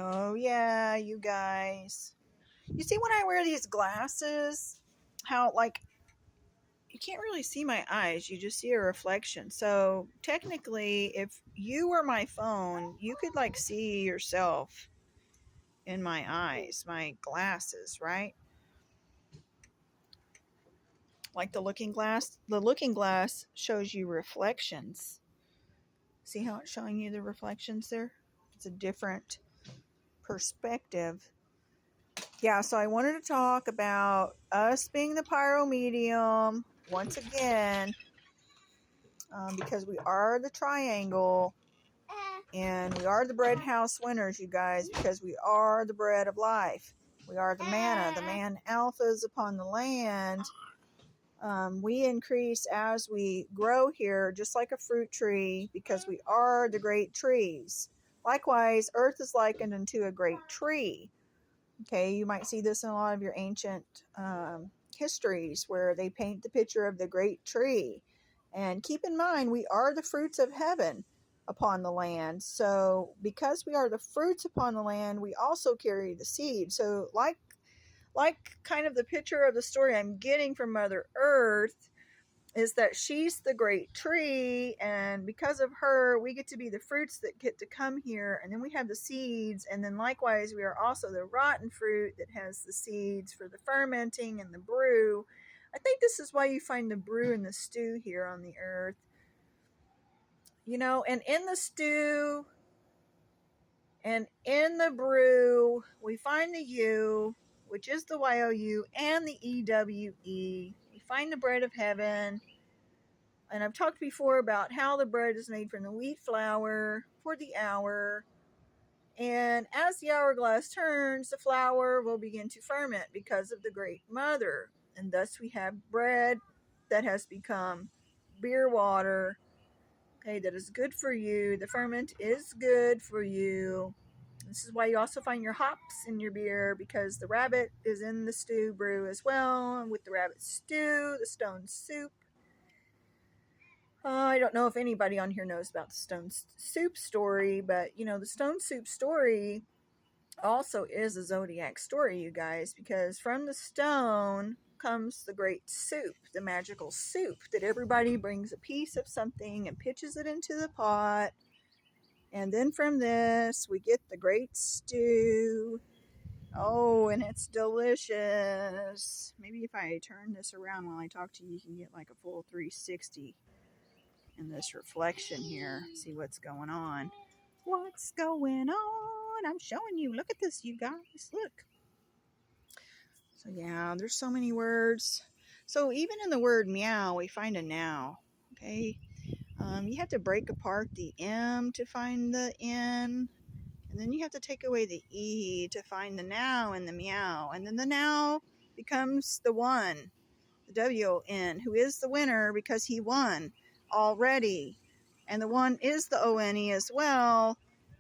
Oh, yeah, you guys. You see, when I wear these glasses, how, like, you can't really see my eyes, you just see a reflection. So, technically, if you were my phone, you could, like, see yourself in my eyes, my glasses, right? Like the looking glass. The looking glass shows you reflections. See how it's showing you the reflections there? It's a different perspective. Yeah, so I wanted to talk about us being the pyro medium once again, because we are the triangle and we are the bread house winners, you guys, because we are the bread of life. We are the manna, the man alphas upon the land. We increase as we grow here, just like a fruit tree, because we are the great trees. Likewise, earth is likened unto a great tree. Okay, you might see this in a lot of your ancient histories where they paint the picture of the great tree. And keep in mind, we are the fruits of heaven upon the land. So, because we are the fruits upon the land, we also carry the seed. So, like kind of the picture of the story I'm getting from Mother Earth is that she's the great tree, and because of her we get to be the fruits that get to come here, and then we have the seeds, and then likewise we are also the rotten fruit that has the seeds for the fermenting and the brew. I think this is why you find the brew and the stew here on the earth, and in the stew and in the brew we find the U, which is the YOU, and the EWE. We find the bread of heaven. And I've talked before about how the bread is made from the wheat flour for the hour. And as the hourglass turns, the flour will begin to ferment because of the great mother. And thus we have bread that has become beer water, okay, that is good for you. The ferment is good for you. This is why you also find your hops in your beer, because the rabbit is in the stew brew as well. And with the rabbit stew, the stone soup. I don't know if anybody on here knows about the stone soup story, but the stone soup story also is a zodiac story, you guys, because from the stone comes the great soup, the magical soup that everybody brings a piece of something and pitches it into the pot. And then from this, we get the great stew. Oh, and it's delicious. Maybe if I turn this around while I talk to you, you can get like a full 360 in this reflection here. See what's going on. What's going on? I'm showing you. Look at this, you guys. Look. So, yeah, there's so many words. So, even in the word meow, we find a now. Okay. You have to break apart the M to find the N. And then you have to take away the E to find the now and the meow. And then the now becomes the one, the W-O-N, who is the winner because he won already. And the one is the O-N-E as well.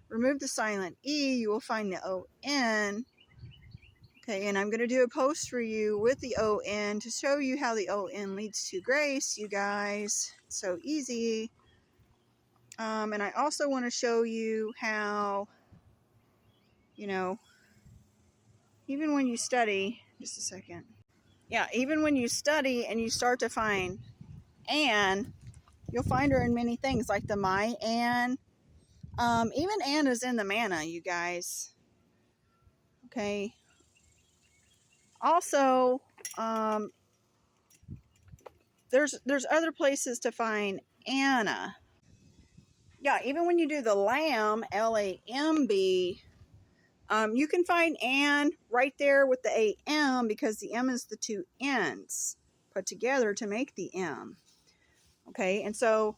Remove the silent E, you will find the O-N. Okay, and I'm going to do a post for you with the O-N to show you how the O-N leads to grace, you guys. It's so easy. And I also want to show you how, even when you study, just a second. Yeah, even when you study and you start to find Anne, you'll find her in many things, like the my Anne. Even Anne is in the manna, you guys. Okay. Also, there's other places to find Anna. Yeah, even when you do the lamb, Lamb, you can find Anne right there with the AM, because the M is the two N's put together to make the M. Okay, and so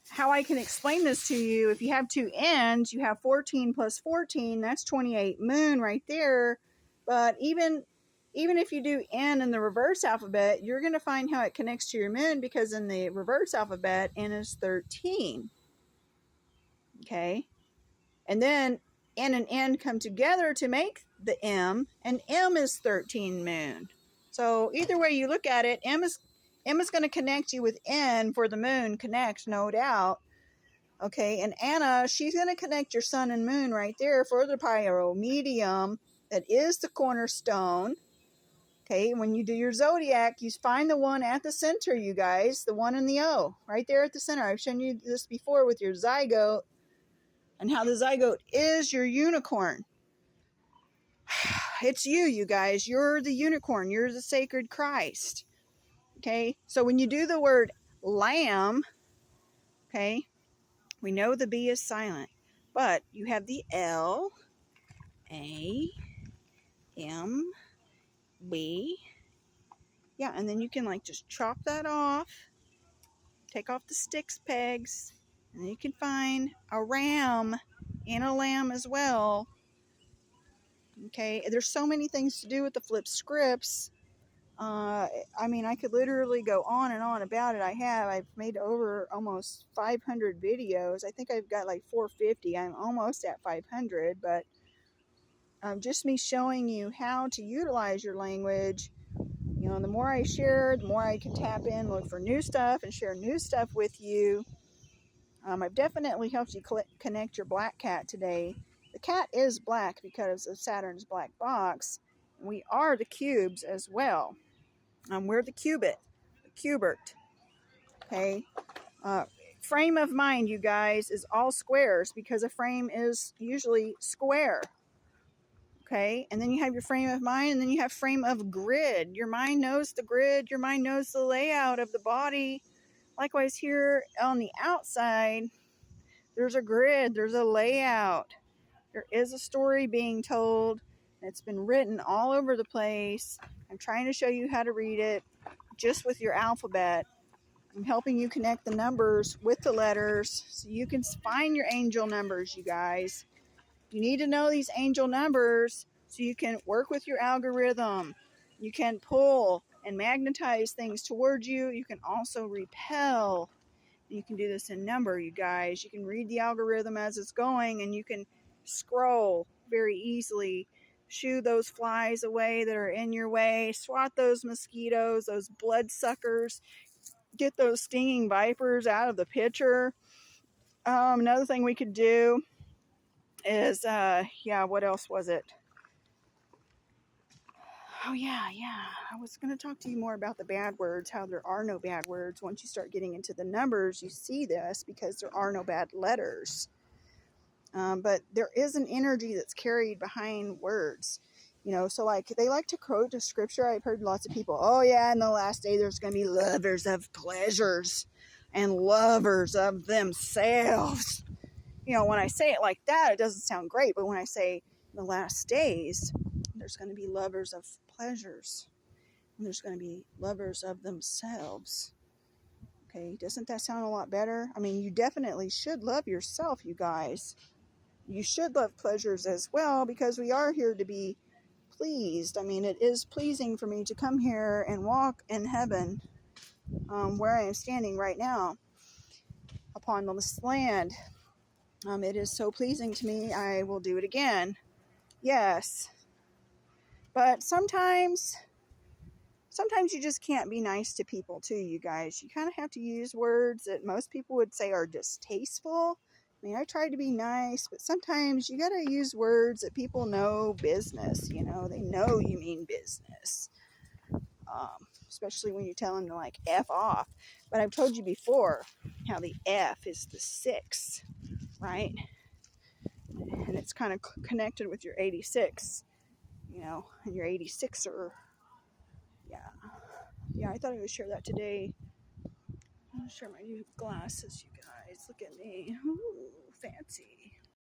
how I can explain this to you, if you have two N's, you have 14 plus 14, that's 28 moon right there. But even if you do N in the reverse alphabet, you're going to find how it connects to your moon, because in the reverse alphabet, N is 13. Okay, and then N and N come together to make the M, and M is 13 moon. So either way you look at it, M is going to connect you with N for the moon connect, no doubt. Okay, and Anna, she's going to connect your sun and moon right there for the pyromedium that is the cornerstone. Okay, when you do your zodiac, you find the one at the center, you guys, the one in the O, right there at the center. I've shown you this before with your zygote and how the zygote is your unicorn. It's you guys. You're the unicorn. You're the sacred Christ. Okay, so when you do the word lamb, okay, we know the B is silent, but you have the L, A, M, B. Yeah, and then you can like just chop that off, take off the sticks pegs, and then you can find a ram and a lamb as well. Okay, there's so many things to do with the flip scripts. I mean, I could literally go on and on about it. I've made over almost 500 videos. I think I've got like 450. I'm almost at 500, but just me showing you how to utilize your language. You know, the more I share, the more I can tap in, look for new stuff, and share new stuff with you. I've definitely helped you connect your black cat today. The cat is black because of Saturn's black box. We are the cubes as well. We're the cubit, the cubert. Okay. Frame of mind, you guys, is all squares because a frame is usually square. Okay, and then you have your frame of mind, and then you have frame of grid. Your mind knows the grid. Your mind knows the layout of the body. Likewise, here on the outside, there's a grid. There's a layout. There is a story being told. It's been written all over the place. I'm trying to show you how to read it just with your alphabet. I'm helping you connect the numbers with the letters so you can find your angel numbers, you guys. You need to know these angel numbers so you can work with your algorithm. You can pull and magnetize things towards you. You can also repel. You can do this in number, you guys. You can read the algorithm as it's going, and you can scroll very easily. Shoo those flies away that are in your way. Swat those mosquitoes, those bloodsuckers. Get those stinging vipers out of the picture. Another thing we could do is, what else was it? Oh, yeah. I was going to talk to you more about the bad words, how there are no bad words. Once you start getting into the numbers, you see this because there are no bad letters. But there is an energy that's carried behind words. You know, so like they like to quote a scripture. I've heard lots of people, oh, yeah, in the last day, there's going to be lovers of pleasures and lovers of themselves. You know, when I say it like that, it doesn't sound great. But when I say in the last days, there's going to be lovers of pleasures. And there's going to be lovers of themselves. Okay, doesn't that sound a lot better? I mean, you definitely should love yourself, you guys. You should love pleasures as well because we are here to be pleased. I mean, it is pleasing for me to come here and walk in heaven where I am standing right now upon this land. It is so pleasing to me, I will do it again. Yes. But sometimes you just can't be nice to people too, you guys. You kind of have to use words that most people would say are distasteful. I mean, I try to be nice, but sometimes you got to use words that people know business. You know, they know you mean business. Especially when you tell them to like F off. But I've told you before how the F is the 6, right? And it's kind of connected with your 86, you know, and your 86er. Yeah, I thought I would share that today. I'm going to share my new glasses, you guys. Look at me. Ooh, fancy.